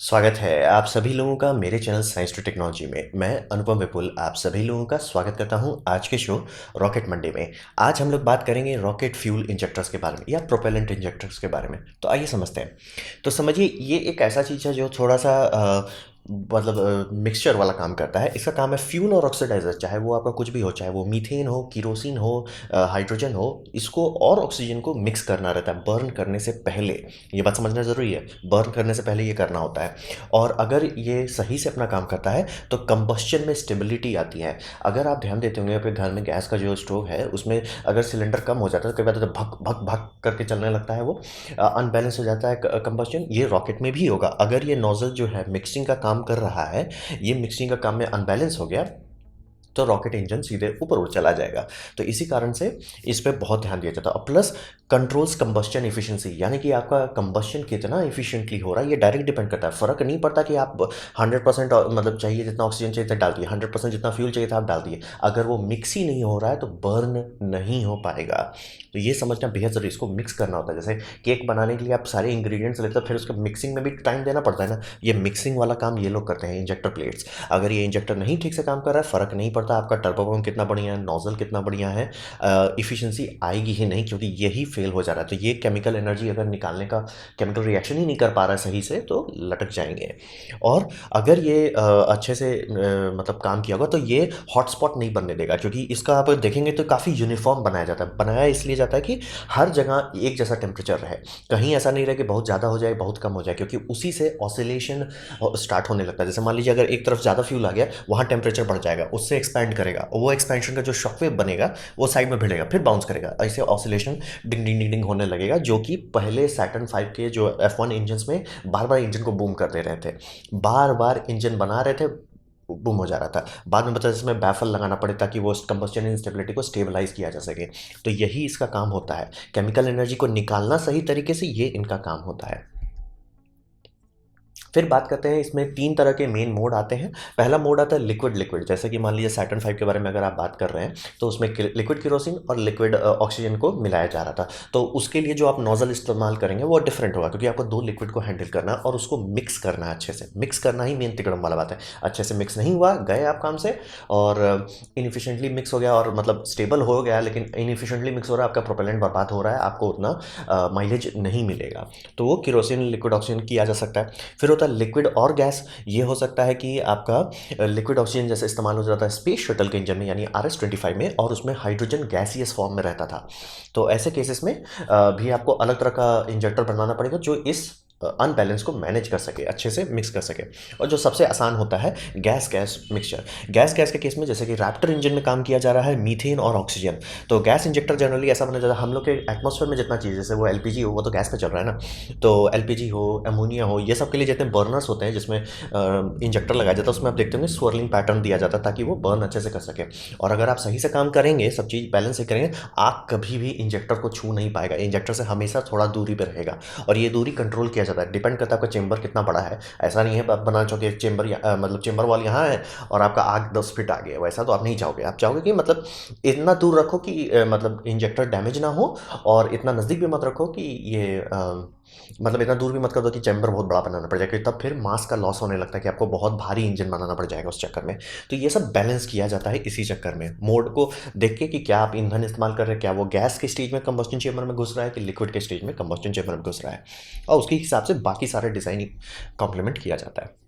स्वागत है आप सभी लोगों का मेरे चैनल साइंस टू टेक्नोलॉजी में। मैं अनुपम विपुल आप सभी लोगों का स्वागत करता हूं आज के शो रॉकेट मंडे में। आज हम लोग बात करेंगे रॉकेट फ्यूल इंजेक्टर्स के बारे में या प्रोपेलेंट इंजेक्टर्स के बारे में। तो आइए समझते हैं। तो समझिए ये एक ऐसा चीज़ है जो थोड़ा सा मतलब मिक्सचर वाला काम करता है। इसका काम है फ्यूल और ऑक्सीडाइजर, चाहे वो आपका कुछ भी हो, चाहे वो मीथेन हो, किरोसिन हो, हाइड्रोजन हो, इसको और ऑक्सीजन को मिक्स करना रहता है बर्न करने से पहले। ये बात समझना ज़रूरी है, बर्न करने से पहले ये करना होता है। और अगर ये सही से अपना काम करता है तो कंबस्चन में स्टेबिलिटी आती है। अगर आप ध्यान देते होंगे अपने घर में गैस का जो स्टोव है उसमें अगर सिलेंडर कम हो जाता है तो कई बार तो भक भक भक करके चलने लगता है, वो अनबैलेंस हो जाता है कंबस्चन। ये रॉकेट में भी होगा। अगर ये नोजल जो है मिक्सिंग का काम कर रहा है, ये मिक्सिंग का काम में अनबैलेंस हो गया तो रॉकेट इंजन सीधे ऊपर उड़ चला जाएगा। तो इसी कारण से इस पे बहुत ध्यान दिया जाता है। और प्लस कंट्रोल्स कंबस्चन एफिशिएंसी, यानी कि आपका कंबस्चन कितना एफिशिएंटली हो रहा है ये डायरेक्ट डिपेंड करता है। फ़र्क नहीं पड़ता कि आप 100% मतलब चाहिए जितना ऑक्सीजन चाहिए था डाल दिए, 100% जितना फ्यूल चाहिए था आप डाल दिए, अगर वो मिक्स ही नहीं हो रहा है तो बर्न नहीं हो पाएगा। तो ये समझना बेहद ज़रूरी। इसको मिक्स करना होता है। जैसे केक बनाने के लिए आप सारे इंग्रेडिएंट्स लेते हो, फिर उसका मिक्सिंग में भी टाइम देना पड़ता है ना। ये मिक्सिंग वाला काम ये लोग करते हैं, इंजेक्टर प्लेट्स। अगर ये इंजेक्टर नहीं ठीक से काम कर रहा है, फ़र्क नहीं पड़ता आपका टर्बो पंप कितना बढ़िया है, नोजल कितना बढ़िया है, इफिशिएंसी आएगी ही नहीं, क्योंकि यही फेल हो जा रहा है। तो ये केमिकल एनर्जी अगर निकालने का केमिकल रिएक्शन ही नहीं कर पा रहा है सही से तो लटक जाएंगे। और अगर ये अच्छे से मतलब काम किया होगा तो ये हॉटस्पॉट नहीं बनने देगा, क्योंकि इसका आप देखेंगे तो काफ़ी यूनिफॉर्म बनाया जाता है। बनाया इसलिए जाता है कि हर जगह एक जैसा टेम्परेचर रहे, कहीं ऐसा नहीं रहे कि बहुत ज़्यादा हो जाए बहुत कम हो जाए, क्योंकि उसी से ऑसिलेशन स्टार्ट होने लगता है। जैसे मान लीजिए अगर एक तरफ ज़्यादा फ्यूल आ गया, वहाँ टेम्परेचर बढ़ जाएगा, उससे एक्सपैंड करेगा, और वो एक्सपेंशन का जो शॉकवेव बनेगा वो साइड में भिड़ेगा, फिर बाउंस करेगा, ऐसे ऑसिलेशन डिंग डिंग डिंग डिंग होने लगेगा, जो कि पहले सैटर्न 5 के जो F1 इंजन में बार बार इंजन को बूम कर दे रहे थे। बार बार इंजन बना रहे थे, बूम हो जा रहा था। बाद में बता इसमें बैफल लगाना पड़े ताकि वो कंबस्चन इंस्टेबिलिटी को स्टेबलाइज किया जा सके। तो यही इसका काम होता है, केमिकल एनर्जी को निकालना सही तरीके से, ये इनका काम होता है। फिर बात करते हैं, इसमें 3 तरह के मेन मोड आते हैं। पहला मोड आता है लिक्विड लिक्विड, जैसे कि मान लीजिए सैटर्न 5 के बारे में अगर आप बात कर रहे हैं तो उसमें लिक्विड केरोसिन और लिक्विड ऑक्सीजन को मिलाया जा रहा था। तो उसके लिए जो आप नोजल इस्तेमाल करेंगे वो डिफरेंट होगा, क्योंकि आपको 2 लिक्विड को हैंडल करना है और उसको मिक्स करना है अच्छे से। मिक्स करना ही मेन तिकड़म वाला बात है। अच्छे से मिक्स नहीं हुआ, गए आप काम से, और इनफिशिएंटली मिक्स हो गया, और मतलब स्टेबल हो गया लेकिन इनफिशिएंटली मिक्स हो रहा है, आपका प्रोपेलेंट बर्बाद हो रहा है, आपको उतना माइलेज नहीं मिलेगा। तो वो केरोसिन लिक्विड ऑक्सीजन किया जा सकता है। फिर होता है लिक्विड और गैस। ये हो सकता है कि आपका लिक्विड ऑक्सीजन जैसे इस्तेमाल हो जाता है स्पेस शटल के इंजन में, यानी RS-25 में, और उसमें हाइड्रोजन गैसियस फॉर्म में रहता था। तो ऐसे केसेस में भी आपको अलग तरह का इंजेक्टर बनवाना पड़ेगा जो इस अनबैलेंस को मैनेज कर सके, अच्छे से मिक्स कर सके। और जो सबसे आसान होता है gas gas mixture. Gas gas के केस में जैसे कि रैप्टर इंजन में काम किया जा रहा है मीथेन और ऑक्सीजन। तो गैस इंजेक्टर जनरली ऐसा बना जाता है, हम लोग के एटमॉस्फेयर में जितना चीज़, जैसे वो LPG हो वो तो गैस पे चल रहा है ना, तो LPG हो, अमोनिया हो, ये सब के लिए जितने बर्नर्स होते हैं जिसमें इंजेक्टर लगाया जाता है, उसमें आप देखते होंगे स्वर्लिंग पैटर्न दिया जाता है ताकि वो बर्न अच्छे से कर सके। और अगर आप सही से काम करेंगे, सब चीज़ बैलेंस से करेंगे, आग कभी भी इंजेक्टर को छू नहीं पाएगा। इंजेक्टर से हमेशा थोड़ा दूरी पर रहेगा, और ये दूरी कंट्रोल किया जाता है, डिपेंड करता है आपका चेंबर कितना बड़ा है। ऐसा नहीं है आप बना चाहोगे चेंबर मतलब चेंबर वॉल यहाँ है और आपका आग 10 फीट आगे है, वैसा तो आप नहीं चाहोगे। आप चाहोगे कि मतलब इतना दूर रखो कि मतलब इंजेक्टर डैमेज ना हो, और इतना नज़दीक भी मत रखो कि ये मतलब इतना दूर भी मत कर दो कि चैम्बर बहुत बड़ा बनाना पड़ जाए, क्योंकि तब फिर मास का लॉस होने लगता है कि आपको बहुत भारी इंजन बनाना पड़ जाएगा उस चक्कर में। तो ये सब बैलेंस किया जाता है इसी चक्कर में, मोड को देख के कि क्या आप ईंधन इस्तेमाल कर रहे हैं, क्या वो गैस के स्टेज में कंबस्टन चेंबर में घुस रहा है कि लिक्विड के स्टेज में कंबस्टन चेंबर में घुस रहा है, और उसके हिसाब से बाकी सारे डिज़ाइन कॉम्प्लीमेंट किया जाता है।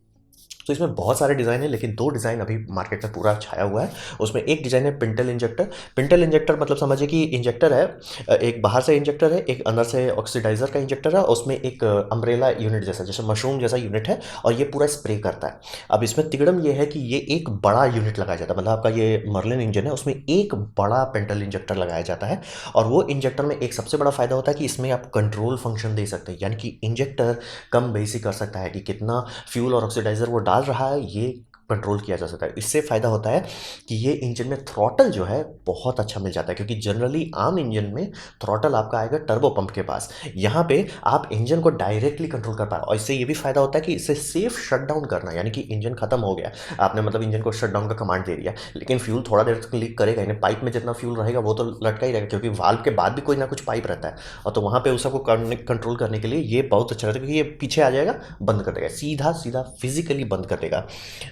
तो इसमें बहुत सारे डिज़ाइन हैं, लेकिन 2 डिज़ाइन अभी मार्केट में पूरा छाया हुआ है। उसमें एक डिज़ाइन है पिंटल इंजेक्टर। पिंटल इंजेक्टर मतलब समझिए कि इंजेक्टर है, एक बाहर से इंजेक्टर है, एक अंदर से ऑक्सीडाइज़र का इंजेक्टर है, उसमें एक अम्ब्रेला यूनिट जैसा, जैसे मशरूम जैसा यूनिट है, और ये पूरा स्प्रे करता है। अब इसमें तिगड़म ये है कि ये एक बड़ा यूनिट लगाया जाता है, मतलब आपका ये मर्लिन इंजन है उसमें एक बड़ा पिंटल इंजेक्टर लगाया जाता है। और वो इंजेक्टर में एक सबसे बड़ा फ़ायदा होता है कि इसमें आप कंट्रोल फंक्शन दे सकते हैं, यानी कि इंजेक्टर कम बेसी कर सकता है कि कितना फ्यूल और ऑक्सीडाइज़र वो डाल रहा है, ये कंट्रोल किया जा सकता है। इससे फ़ायदा होता है कि ये इंजन में थ्रॉटल जो है बहुत अच्छा मिल जाता है, क्योंकि जनरली आम इंजन में थ्रॉटल आपका आएगा टर्बो पंप के पास। यहाँ पे आप इंजन को डायरेक्टली कंट्रोल कर पा रहे हो, और इससे ये भी फ़ायदा होता है कि इससे सेफ शट डाउन करना, यानी कि इंजन खत्म हो गया, आपने मतलब इंजन को शट डाउन का कमांड दे दिया, लेकिन फ्यूल थोड़ा देर तक लीक करेगा, यानी पाइप में जितना फ्यूल रहेगा वो तो लटका ही रहेगा, क्योंकि वाल्व के बाद भी कोई ना कुछ पाइप रहता है, और तो वहाँ पे उस सबको कंट्रोल करने के लिए ये बहुत अच्छा रहता है, क्योंकि ये पीछे आ जाएगा, बंद कर देगा, सीधा सीधा फिजिकली बंद कर देगा।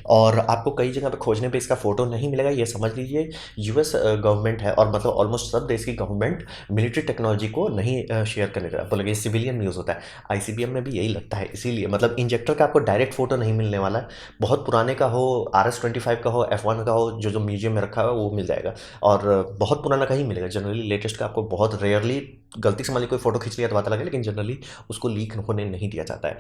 और आपको कई जगह पे खोजने पे इसका फोटो नहीं मिलेगा, ये समझ लीजिए यूएस गवर्नमेंट है, और मतलब ऑलमोस्ट सब देश की गवर्नमेंट मिलिट्री टेक्नोलॉजी को नहीं शेयर करने देता, बोलेंगे सिविलियन न्यूज़ होता है, आईसीबीएम में भी यही लगता है, इसीलिए मतलब इंजेक्टर का आपको डायरेक्ट फोटो नहीं मिलने वाला है। बहुत पुराने का हो, RS-25 का हो, F1 का हो, जो जो म्यूजियम में रखा है वो मिल जाएगा, और बहुत पुराना का ही मिलेगा। जनरली लेटेस्ट का आपको बहुत रेयरली, गलती से मान ली कोई फोटो खींच लिया तो बात अलग है, लेकिन जनरली उसको लीक होने नहीं दिया जाता है।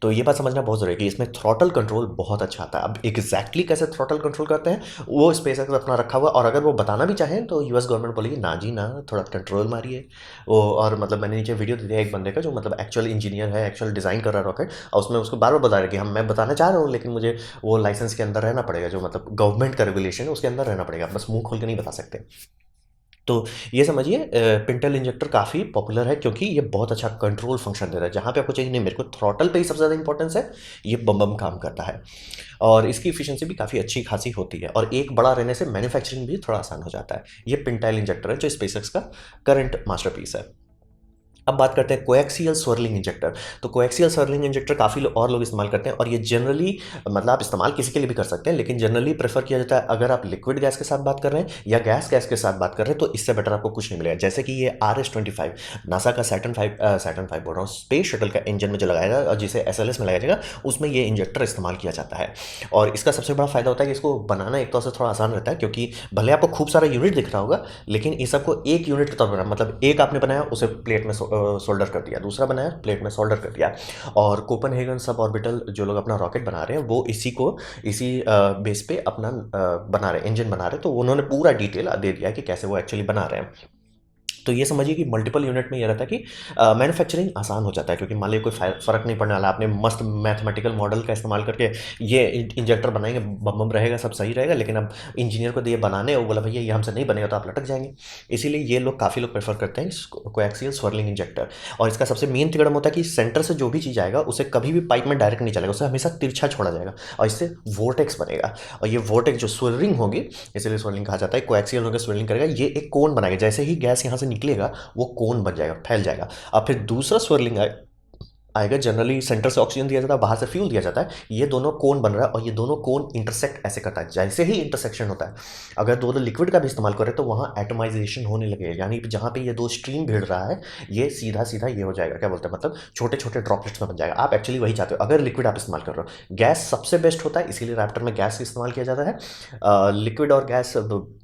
तो ये बात समझना बहुत ज़रूरी है कि इसमें थ्रॉटल कंट्रोल बहुत अच्छा आता है। अब एग्जैक्टली कैसे थ्रॉटल कंट्रोल करते हैं वो स्पेसएक्स अपना रखा हुआ, और अगर वो बताना भी चाहें तो यूएस गवर्नमेंट बोलेगी ना जी ना, थोड़ा कंट्रोल मारिए वो। और मतलब मैंने नीचे वीडियो दे दिया एक बंदे का जो मतलब एक्चुअल इंजीनियर है, एक्चुअल डिज़ाइन कर रहा है रॉकेट, और उसमें उसको बार बार बता रहा है कि हम मैं बताना चाह रहा हूँ, लेकिन मुझे वो लाइसेंस के अंदर रहना पड़ेगा, जो मतलब गवर्नमेंट का रेगुलेशन है उसके अंदर रहना पड़ेगा, बस मुंह खोल के नहीं बता सकते। तो ये समझिए पिंटल इंजेक्टर काफ़ी पॉपुलर है, क्योंकि ये बहुत अच्छा कंट्रोल फंक्शन देता है, जहाँ पे आपको चाहिए नहीं, मेरे को थ्रॉटल पे ही सबसे ज़्यादा इंपॉर्टेंस है, ये बम बम काम करता है, और इसकी इफिशिएंसी भी काफ़ी अच्छी खासी होती है, और एक बड़ा रहने से मैन्युफैक्चरिंग भी थोड़ा आसान हो जाता है। ये पिंटल इंजेक्टर है जो स्पेसएक्स का करंट मास्टरपीस है। अब बात करते हैं कोएक्सियल स्वर्लिंग इंजेक्टर। तो कोएक्सियल स्वर्लिंग इंजेक्टर काफ़ी और लोग इस्तेमाल करते हैं, और ये जनरली मतलब आप इस्तेमाल किसी के लिए भी कर सकते हैं, लेकिन जनरली प्रेफर किया जाता है अगर आप लिक्विड गैस के साथ बात कर रहे हैं या गैस गैस के साथ बात कर रहे हैं, तो इससे बेटर आपको कुछ नहीं मिलेगा। जैसे कि ये RS-25 नासा का सैटर्न 5 बोल रहा हूँ, स्पेस शटल का इंजन में जो लगाया जाएगा और जिसे SLS में लगाया जाएगा, उसमें ये इंजेक्टर इस्तेमाल किया जाता है। और इसका सबसे बड़ा फायदा होता है कि इसको बनाना एक तौर से थोड़ा आसान रहता है, क्योंकि भले आपको खूब सारा यूनिट दिख रहा होगा, लेकिन इस सबको एक यूनिट के तौर पर बनाना, मतलब एक आपने बनाया उसे प्लेट में सोल्डर कर दिया, दूसरा बनाया प्लेट में सोल्डर कर दिया। और कोपनहेगन सब ऑर्बिटल जो लोग अपना रॉकेट बना रहे हैं वो इसी बेस पे अपना बना रहे हैं, इंजन बना रहे हैं, तो उन्होंने पूरा डिटेल दे दिया कि कैसे वो एक्चुअली बना रहे हैं। तो ये समझिए कि मल्टीपल यूनिट में ये रहता है कि मैन्युफैक्चरिंग आसान हो जाता है, क्योंकि मान लीजिए कोई फ़र्क नहीं पड़ने वाला, आपने मस्त मैथमेटिकल मॉडल का इस्तेमाल करके ये इंजेक्टर बनाएंगे, बम बम रहेगा, सब सही रहेगा, लेकिन अब इंजीनियर को दिए बनाने, वो बोला भैया ये हमसे नहीं बनेगा, तो आप लटक जाएंगे। इसीलिए ये लोग काफ़ी लोग प्रेफर करते हैं कोएक्सियल स्वर्लिंग इंजेक्टर। और इसका सबसे मेन तिगड़म होता है कि सेंटर से जो भी चीज़ आएगा उसे कभी भी पाइप में डायरेक्ट नहीं चलेगा, उसे हमेशा तिरछा छोड़ा जाएगा, और इससे वोर्टेक्स बनेगा, और ये वोर्टेक्स जो स्विलिंग होगी, इसलिए स्विलिंग कहा जाता है, कोएक्सियल होकर स्विलिंग करेगा, ये एक कोन बनाएगा, जैसे ही गैस यहाँ से निकलेगा वो कोन बन जाएगा, फैल जाएगा। अब फिर दूसरा स्वर्लिंग आएगा, जनरली सेंटर से ऑक्सीजन दिया जाता है, बाहर से फ्यूल दिया जाता है, ये दोनों कोन बन रहा है, और ये दोनों कोन इंटरसेक्ट ऐसे करता है। जैसे ही इंटरसेक्शन होता है, अगर दो लिक्विड का भी इस्तेमाल करें तो वहाँ एटमाइजेशन होने लगेगा, यानी जहाँ पे ये दो स्ट्रीम भिड़ रहा है, ये सीधा सीधा ये हो जाएगा, क्या बोलते हैं, मतलब छोटे छोटे ड्रॉपलेट्स में बन जाएगा। आप एक्चुअली वही चाहते हो अगर लिक्विड आप इस्तेमाल कर रहे हो। गैस सबसे बेस्ट होता है, इसीलिए रैप्टर में गैस इस्तेमाल किया जाता है, लिक्विड और गैस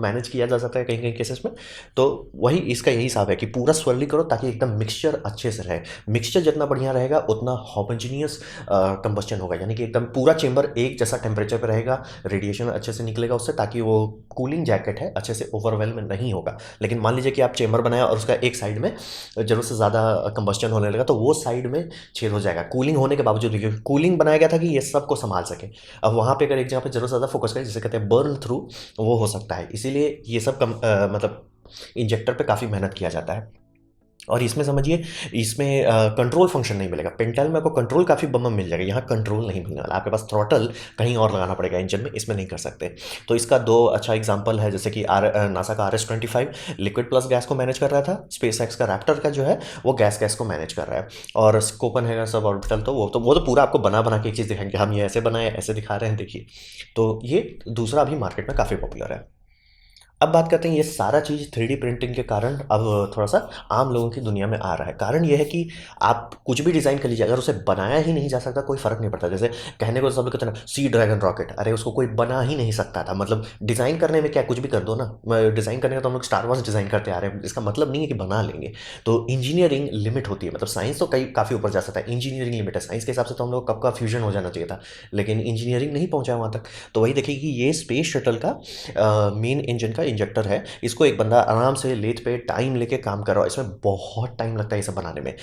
मैनेज किया जा सकता है कहीं कहीं केसेस में। तो वही इसका यही हिसाब है कि पूरा स्वर्ली करो ताकि एकदम मिक्सचर अच्छे से रहे, मिक्सचर जितना बढ़िया रहेगा उतना होमोजेनियस कंबस्चन होगा, यानी कि एकदम पूरा चेंबर एक जैसा टेम्परेचर पे रहेगा, रेडिएशन अच्छे से निकलेगा उससे, ताकि वो कूलिंग जैकेट है अच्छे से ओवरवेल में नहीं होगा। लेकिन मान लीजिए कि आप चेंबर बनाया और उसका एक साइड में जरूरत से ज़्यादा कंबस्चन होने लगा, तो वो साइड में छेद हो जाएगा कूलिंग होने के बावजूद, क्योंकि कूलिंग बनाया गया था कि ये सबको संभाल सके। अब वहाँ पे अगर एक जगह पे जरूरत से ज़्यादा फोकस करें, जिसे कहते हैं बर्न थ्रू, वो हो सकता है, इसीलिए ये सब मतलब इंजेक्टर पे काफ़ी मेहनत किया जाता है। और इसमें समझिए, इसमें कंट्रोल फंक्शन नहीं मिलेगा। पेंटेल में आपको कंट्रोल काफ़ी बम मिल जाएगा, यहाँ कंट्रोल नहीं मिलने वाला, आपके पास थ्रॉटल कहीं और लगाना पड़ेगा इंजन में, इसमें नहीं कर सकते। तो इसका दो अच्छा एग्जांपल है, जैसे कि नासा का RS-25 लिक्विड प्लस गैस को मैनेज कर रहा था, स्पेसएक्स का रैप्टर का जो है वो गैस गैस को मैनेज कर रहा है, और कोपेनहेगन सब ऑर्बिटल तो वो तो पूरा आपको बना बना के एक चीज़ दिखाएंगे, हम ये ऐसे बनाए ऐसे दिखा रहे हैं देखिए। तो ये दूसरा अभी मार्केट में काफ़ी पॉपुलर है। अब बात करते हैं, ये सारा चीज़ 3D प्रिंटिंग के कारण अब थोड़ा सा आम लोगों की दुनिया में आ रहा है। कारण ये है कि आप कुछ भी डिज़ाइन कर लीजिए, अगर उसे बनाया ही नहीं जा सकता कोई फ़र्क नहीं पड़ता। जैसे कहने को सब लोग कहते हैं ना, सी ड्रैगन रॉकेट, अरे उसको कोई बना ही नहीं सकता था, मतलब डिज़ाइन करने में क्या कुछ भी कर दो ना, डिज़ाइन करने का तो हम लोग स्टार वॉर्स डिज़ाइन करते आ रहे हैं, इसका मतलब नहीं है कि बना लेंगे। तो इंजीनियरिंग लिमिट होती है, मतलब साइंस तो काफ़ी ऊपर जा सकता है, इंजीनियरिंग लिमिट है। साइंस के हिसाब से तो हम लोग कब का फ्यूजन हो जाना चाहिए था, लेकिन इंजीनियरिंग नहीं पहुँचा वहाँ तक। तो वही देखिए कि ये स्पेस शटल का मेन इंजन का इंजेक्टर है, इसको एक बंदा आराम से लेथ पे टाइम लेके काम कर रहा है। इसमें बहुत टाइम लगता है ये सब बनाने में।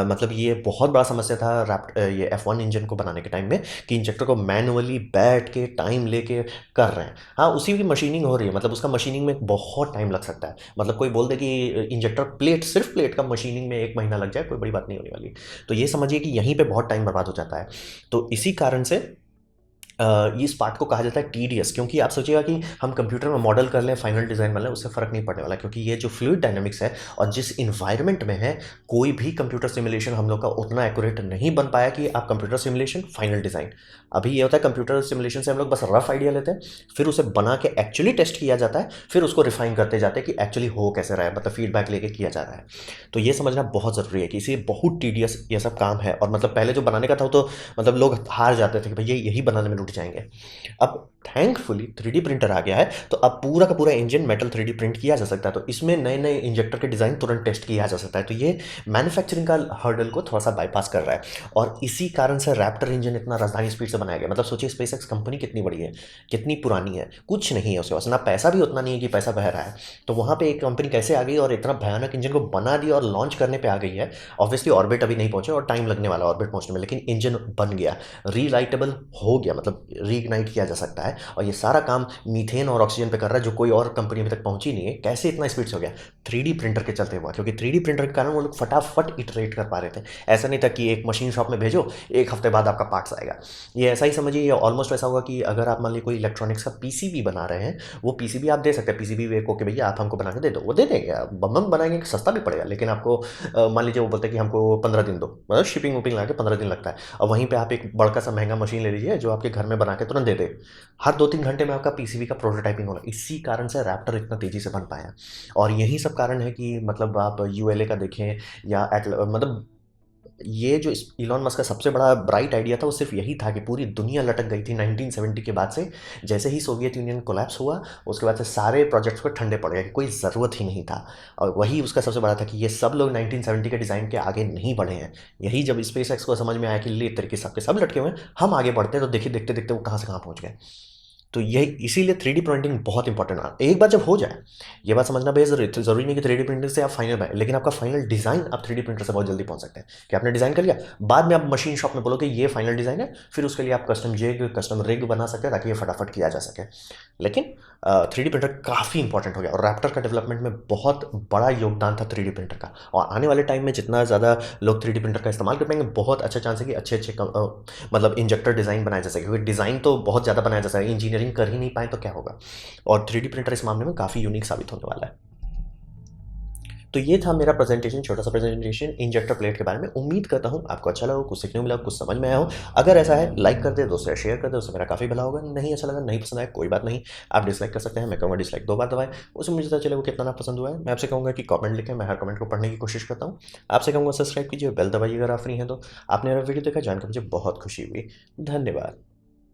मतलब ये बहुत बड़ा समस्या था ये F1 इंजन को बनाने के टाइम में, कि इंजेक्टर को मैनुअली बैठ के टाइम लेके कर रहे हैं। हाँ, उसी की मशीनिंग हो रही है, मतलब उसका मशीनिंग में बहुत टाइम लग सकता है। मतलब कोई बोल दे कि इंजेक्टर प्लेट, सिर्फ प्लेट का मशीनिंग में 1 महीना लग जाए, कोई बड़ी बात नहीं होने वाली। तो ये समझिए कि यहीं पे बहुत टाइम बर्बाद हो जाता है। तो इसी कारण से इस पार्ट को कहा जाता है टीडीएस, क्योंकि आप सोचिएगा कि हम कंप्यूटर में मॉडल कर लें, फाइनल डिज़ाइन बना लें, उससे फ़र्क नहीं पड़ने वाला, क्योंकि ये जो फ्लूइड डायनामिक्स है और जिस इन्वायरमेंट में है, कोई भी कंप्यूटर सिमुलेशन हम लोग का उतना एक्यूरेट नहीं बन पाया कि आप कंप्यूटर सिमुलेशन फाइनल डिज़ाइन। अभी ये होता है कंप्यूटर सिमुलेशन से हम लोग बस रफ आइडिया लेते हैं, फिर उसे बना के एक्चुअली टेस्ट किया जाता है, फिर उसको रिफाइन करते जाते हैं कि एक्चुअली हो कैसे रहा है, मतलब फीडबैक लेके किया जा रहा है। तो ये समझना बहुत ज़रूरी है कि इसे बहुत टीडियस ये सब काम है। और मतलब पहले जो बनाने का था वो तो मतलब लोग हार जाते थे कि भैया यही बनाने में लुट जाएंगे। अब थैंकफुली 3D प्रिंटर आ गया है, तो अब पूरा का पूरा इंजन मेटल 3D प्रिंट किया जा सकता है। तो इसमें नए नए इंजेक्टर के डिज़ाइन तुरंत टेस्ट किया जा सकता है। तो ये मैन्युफैक्चरिंग का हर्डल को थोड़ा सा बाईपास कर रहा है, और इसी कारण से रैप्टर इंजन इतना राजधानी स्पीड से बनाया गया। मतलब सोचिए स्पेसएक्स कंपनी कितनी बड़ी है, कितनी पुरानी है, कुछ नहीं है उसके पास, ना पैसा भी उतना नहीं है कि पैसा बह रहा है। तो वहाँ पे एक कंपनी कैसे आ गई और इतना भयानक इंजन को बना दिया और लॉन्च करने पे आ गई है। ऑब्वियसली ऑर्बिट अभी नहीं पहुंचे और टाइम लगने वाला ऑर्बिट पहुंचने में, लेकिन इंजन बन गया, रीलाइटेबल हो गया, मतलब रीइग्नाइट किया जा सकता है। और ये सारा काम मीथेन और ऑक्सीजन पे कर रहा है, जो कोई और कंपनी अभी तक पहुंची नहीं है। कैसे इतना स्पीड से हो गया? 3D प्रिंटर के चलते हुआ, क्योंकि 3D प्रिंटर के कारण वो लोग फटाफट इटरेट कर पा रहे थे। ऐसा नहीं था कि एक मशीन शॉप में भेजो, 1 हफ्ते बाद आपका पार्ट्स आएगा। ये ऐसा ही समझिए, ये ऑलमोस्ट ऐसा होगा कि अगर आप मान लीजिए कोई इलेक्ट्रॉनिक्स का पीसीबी बना रहे हैं, वो पीसीबी आप दे सकते हैं, पीसीबी वे को कि भैया आप हमको बना के दे दो, वो दे देंगे, बम बम बनाएंगे, सस्ता भी पड़ेगा। लेकिन आपको मान लीजिए वो बोलते हैं कि हमको 15 दिन दो, मतलब शिपिंग वुपिंग ला के 15 दिन लगता है। और वहीं पे आप एक बड़का सा महंगा मशीन ले लीजिए जो आपके घर में बना के तुरंत दे दे, हर 2-3 घंटे में आपका पीसीबी का प्रोटोटाइपिंग होगा। इसी कारण से रैप्टर इतना तेजी से बन पाया। और यही सब कारण है कि मतलब आप यूएलए का देखें या मतलब ये जो इलॉन मस्क का सबसे बड़ा ब्राइट आइडिया था, वो सिर्फ यही था कि पूरी दुनिया लटक गई थी 1970 के बाद से। जैसे ही सोवियत यूनियन कोलैप्स हुआ, उसके बाद से सारे प्रोजेक्ट्स को ठंडे पड़ गए, कोई ज़रूरत ही नहीं था। और वही उसका सबसे बड़ा था कि ये सब लोग 1970 के डिज़ाइन के आगे नहीं बढ़े हैं। यही जब स्पेस एक्स को समझ में आया कि ले तरीके सबके सब लटके हुए हैं, हम आगे बढ़ते हैं, तो देखिए देखते देखते वो कहाँ से कहाँ पहुँच गए। तो यही इसीलिए 3D प्रिंटिंग बहुत इंपॉर्टेंट है। एक बार जब हो जाए, ये बात समझना बेहद ज़रूरी नहीं कि 3D प्रिंटिंग से आप फाइनल बनाए, लेकिन आपका फाइनल डिज़ाइन आप 3D प्रिंटर से बहुत जल्दी पहुंच सकते हैं कि आपने डिज़ाइन कर लिया, बाद में आप मशीन शॉप में बोलोगे ये फाइनल डिज़ाइन है, फिर उसके लिए आप कस्टम जेग कस्टम रिग बना सकते हैं ताकि ये फटाफट किया जा सके। लेकिन 3D प्रिंटर काफ़ी इंपॉर्टेंट हो गया, और रैप्टर का डेवलपमेंट में बहुत बड़ा योगदान था 3D प्रिंटर का। और आने वाले टाइम में जितना ज़्यादा लोग 3D प्रिंटर का इस्तेमाल कर पाएंगे, बहुत अच्छा चांस है कि अच्छे अच्छे मतलब इंजेक्टर डिज़ाइन बनाया जा सके, क्योंकि डिज़ाइन तो बहुत ज़्यादा बनाया जा सके, इंजीनियरिंग कर ही नहीं पाए तो क्या होगा। और 3D प्रिंटर इस मामले में काफ़ी यूनिक साबित होने वाला है। तो ये था मेरा प्रेजेंटेशन, छोटा सा प्रेजेंटेशन इंजेक्टर प्लेट के बारे में। उम्मीद करता हूँ आपको अच्छा लगा, कुछ सीखने को मिला, कुछ समझ में आया हो। अगर ऐसा है, लाइक कर दे, दोस्तों शेयर कर दे, उससे मेरा काफ़ी भला होगा। नहीं अच्छा लगा, नहीं पसंद आया, कोई बात नहीं, आप डिसलाइक कर सकते हैं। मैं कहूँगा डिसलाइक 2 बार दबाएं, उसमें मुझे पता चले वो कितना ना पसंद हुआ है। मैं आपसे कहूँगा कि कमेंट लिखें, मैं हर कमेंट को पढ़ने की कोशिश करता हूँ। आपसे कहूँगा सब्सक्राइब कीजिए, बेल दबाइए अगर आप फ्री हैं तो। आपने मेरा वीडियो देखा, जानकर मुझे बहुत खुशी हुई। धन्यवाद।